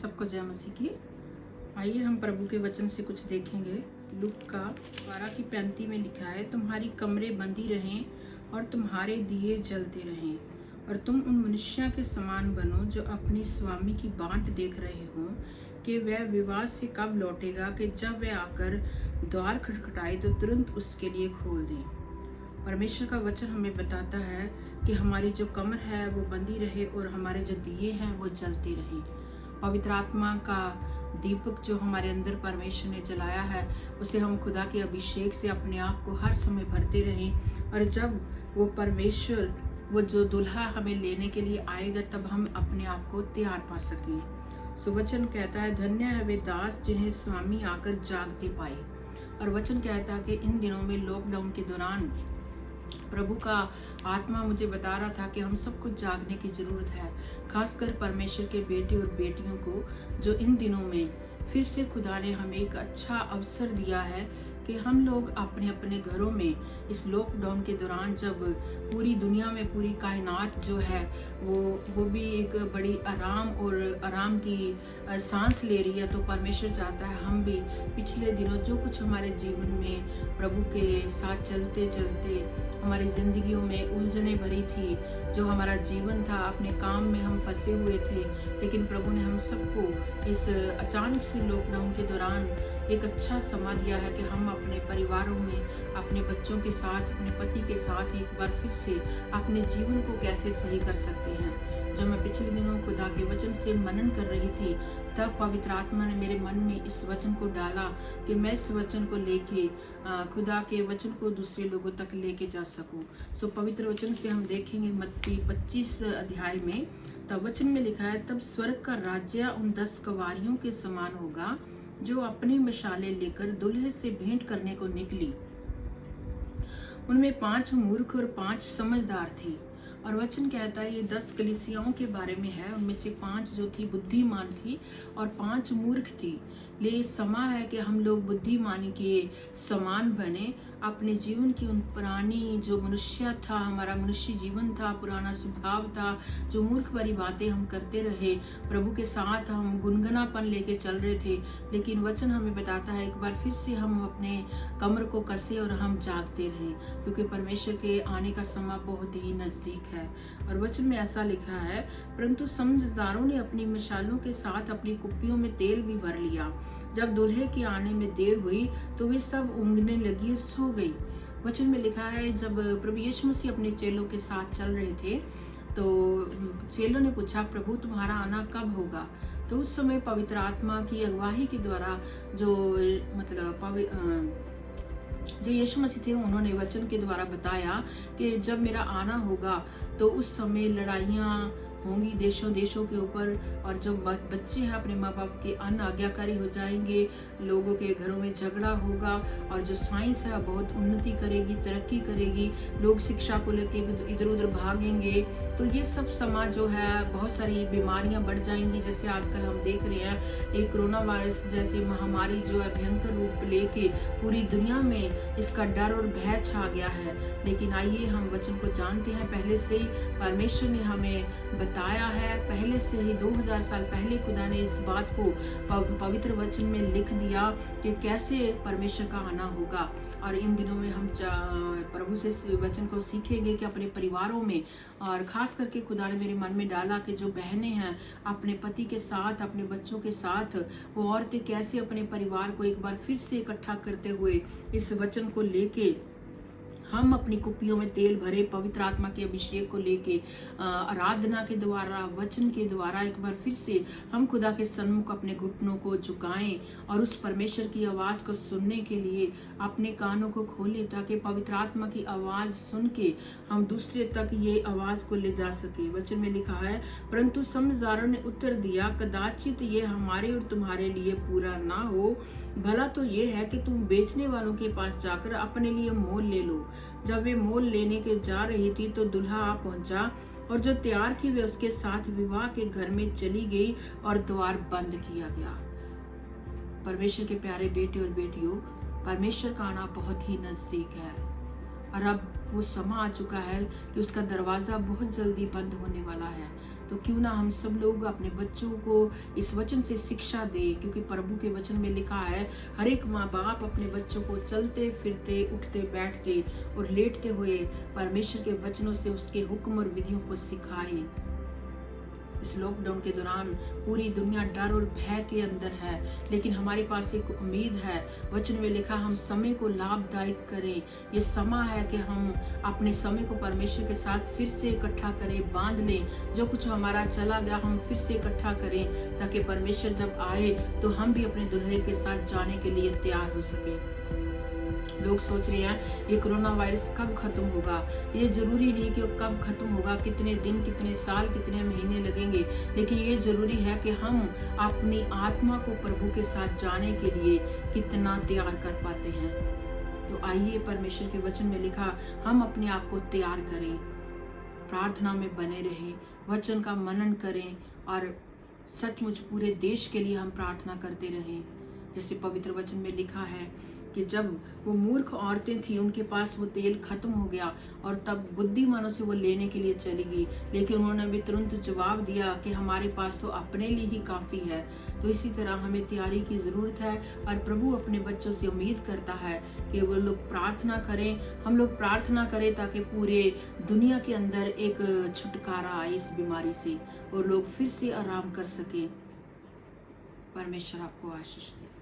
सबको जय मसीह की। आइए हम प्रभु के वचन से कुछ देखेंगे। लूक का 12:35 में लिखा है, तुम्हारी कमरें बंदी रहें और तुम्हारे दिए जलते रहें और तुम उन मनुष्यों के समान बनो जो अपनी स्वामी की बाट देख रहे हो कि वह विवाह से कब लौटेगा, कि जब वह आकर द्वार खटखटाए तो तुरंत उसके लिए खोल दें। परमेश्वर का वचन हमें बताता है कि हमारी जो कमर है वो बंदी रहे और हमारे जो दिए हैं वो जलते रहें। पवित्र आत्मा का दीपक जो हमारे अंदर परमेश्वर ने जलाया है, उसे हम खुदा के अभिषेक से अपने आप को हर समय भरते रहें, और जब वो परमेश्वर वो जो दुल्हा हमें लेने के लिए आएगा तब हम अपने आप को तैयार पा सकें। सो वचन कहता है, धन्य है वे दास जिन्हें स्वामी आकर जागते पाए। और वचन कहता है कि इन दिनों में लॉकडाउन के दौरान प्रभु का आत्मा मुझे बता रहा था कि हम सबको जागने की जरूरत है, खासकर परमेश्वर के बेटे और बेटियों को, जो इन दिनों में फिर से खुदा ने हमें एक अच्छा अवसर दिया है कि हम लोग अपने अपने घरों में इस लॉकडाउन के दौरान, जब पूरी दुनिया में पूरी कायनात जो है वो भी एक बड़ी आराम की सांस ले रही है, तो परमेश्वर चाहता है हम भी पिछले दिनों जो कुछ हमारे जीवन में प्रभु के साथ चलते चलते हमारी जिंदगियों में उलझने भरी थी, जो हमारा जीवन था, अपने काम में हम फंसे हुए थे, लेकिन प्रभु ने हम सबको इस अचानक से लॉकडाउन के दौरान एक अच्छा समय दिया है कि हम अपने परिवारों में, अपने बच्चों के साथ, अपने पति के साथ एक बार फिर से अपने जीवन को कैसे सही कर सकते हैं। जब मैं पिछले दिनों खुदा के वचन से मनन कर रही थी, तब पवित्र आत्मा ने मेरे मन में इस वचन को डाला कि मैं इस वचन को लेके खुदा के वचन को दूसरे लोगों तक लेके जा सकूं। सो पवित्र वचन से हम देखेंगे मत्ती 25 अध्याय में, तब वचन में लिखा है, तब स्वर्ग का राज्य उन 10 कवारियों के समान होगा जो अपनी मशालें लेकर दुल्हे से भेंट करने को निकली। उनमें 5 मूर्ख और 5 समझदार थी। और वचन कहता है ये 10 कलीसियाओं के बारे में है। उनमें से 5 जो थी बुद्धिमान थी और 5 मूर्ख थी। ले समय है कि हम लोग बुद्धिमानी के समान बने, अपने जीवन की उन पुरानी जो मनुष्य था, हमारा मनुष्य जीवन था, पुराना स्वभाव था, जो मूर्ख भरी बातें हम करते रहे, प्रभु के साथ हम गुनगुनापन लेके चल रहे थे, लेकिन वचन हमें बताता है एक बार फिर से हम अपने कमर को कसे और हम जागते रहे, क्योंकि परमेश्वर के आने का समय बहुत ही नजदीक है। और वचन में ऐसा लिखा है, परंतु समझदारों ने अपनी मशालों के साथ अपनी कुप्पियों में तेल भी भर लिया। जब दूल्हे के आने में देर हुई तो वे सब ऊँघने लगी और सो गई। वचन में लिखा है, जब प्रभु यीशु मसीह अपने चेलों के साथ चल रहे थे तो चेलों ने पूछा, प्रभु तुम्हारा आना कब होगा? तो उस समय पवित्र आत्मा की अगुवाई के द्वारा जो यीशु मसीह थे, उन्होंने वचन के द्वारा बताया कि जब मेरा आना होगा तो उस समय लड़ाइयाँ होंगी देशों देशों के ऊपर, और जो बच्चे हैं अपने माँ बाप के अनाज्ञाकारी हो जाएंगे, लोगों के घरों में झगड़ा होगा, और जो साइंस है बहुत उन्नति करेगी, तरक्की करेगी, लोग शिक्षा को लेके इधर उधर भागेंगे, तो ये सब समाज जो है बहुत सारी बीमारियां बढ़ जाएंगी। जैसे आजकल हम देख रहे हैं एक कोरोना वायरस जैसी महामारी जो है भयंकर रूप लेके पूरी दुनिया में इसका डर और भय छा गया है। लेकिन आइए हम वचन को जानते हैं, पहले से ही परमेश्वर ने हमें बताया है, पहले से ही 2000 साल पहले खुदा ने इस बात को पवित्र वचन में लिख दिया कि कैसे परमेश्वर का आना होगा। और इन दिनों में हम प्रभु से वचन को सीखेंगे कि अपने परिवारों में, और खास करके खुदा ने मेरे मन में डाला कि जो बहनें हैं अपने पति के साथ, अपने बच्चों के साथ, वो औरतें कैसे अपने परिवार को एक बार फिर से इकट्ठा करते हुए इस वचन को लेके हम अपनी कुप्पियों में तेल भरे, पवित्र आत्मा के अभिषेक को लेके आराधना के द्वारा, वचन के द्वारा एक बार फिर से हम खुदा के सन्मुख अपने घुटनों को झुकाएं और उस परमेश्वर की आवाज को सुनने के लिए अपने कानों को खोलें, ताकि पवित्र आत्मा की आवाज सुन के हम दूसरे तक ये आवाज को ले जा सके। वचन में लिखा है, परंतु समझदारों ने उत्तर दिया, कदाचित ये हमारे और तुम्हारे लिए पूरा ना हो, भला तो ये है कि तुम बेचने वालों के पास जाकर अपने लिए मोल ले लो। जब वे मोल लेने के जा रही थी तो दूल्हा आ पहुंचा, और जो तैयार थी वे उसके साथ विवाह के घर में चली गई और द्वार बंद किया गया। परमेश्वर के प्यारे बेटे और बेटियों, परमेश्वर का आना बहुत ही नजदीक है। और अब वो समय आ चुका है कि उसका दरवाज़ा बहुत जल्दी बंद होने वाला है। तो क्यों ना हम सब लोग अपने बच्चों को इस वचन से शिक्षा दें, क्योंकि प्रभु के वचन में लिखा है हर एक माँ बाप अपने बच्चों को चलते फिरते, उठते बैठते और लेटते हुए परमेश्वर के वचनों से उसके हुक्म और विधियों को सिखाए। इस लॉकडाउन के दौरान पूरी दुनिया डर और भय के अंदर है, लेकिन हमारे पास एक उम्मीद है। वचन में लिखा हम समय को लाभदायक करें। ये समय है कि हम अपने समय को परमेश्वर के साथ फिर से इकट्ठा करें, बांध लें। जो कुछ हमारा चला गया हम फिर से इकट्ठा करें, ताकि परमेश्वर जब आए तो हम भी अपने दुल्हे के साथ जाने के लिए तैयार हो सके। लोग सोच रहे हैं ये कोरोना वायरस कब खत्म होगा। ये जरूरी नहीं कि कब खत्म होगा, कितने दिन, कितने साल, कितने महीने लगेंगे, लेकिन ये जरूरी है कि हम अपनी आत्मा को प्रभु के साथ जाने के लिए कितना तैयार कर पाते हैं। तो आइए परमेश्वर के वचन में लिखा हम अपने आप को तैयार करें, प्रार्थना में बने रहें, वचन का मनन करें और सचमुच पूरे देश के लिए हम प्रार्थना करते रहें। जैसे पवित्र वचन में लिखा है कि जब वो मूर्ख औरतें थी उनके पास वो तेल खत्म हो गया और तब बुद्धिमानों से वो लेने के लिए चली गई, लेकिन उन्होंने भी तुरंत जवाब दिया कि हमारे पास तो अपने लिए ही काफी है। तो इसी तरह हमें तैयारी की जरूरत है और प्रभु अपने बच्चों से उम्मीद करता है कि वो लोग प्रार्थना करें, हम लोग प्रार्थना करें, ताकि पूरे दुनिया के अंदर एक छुटकारा आए इस बीमारी से और लोग फिर से आराम कर सके। परमेश्वर आपको आशीष दे।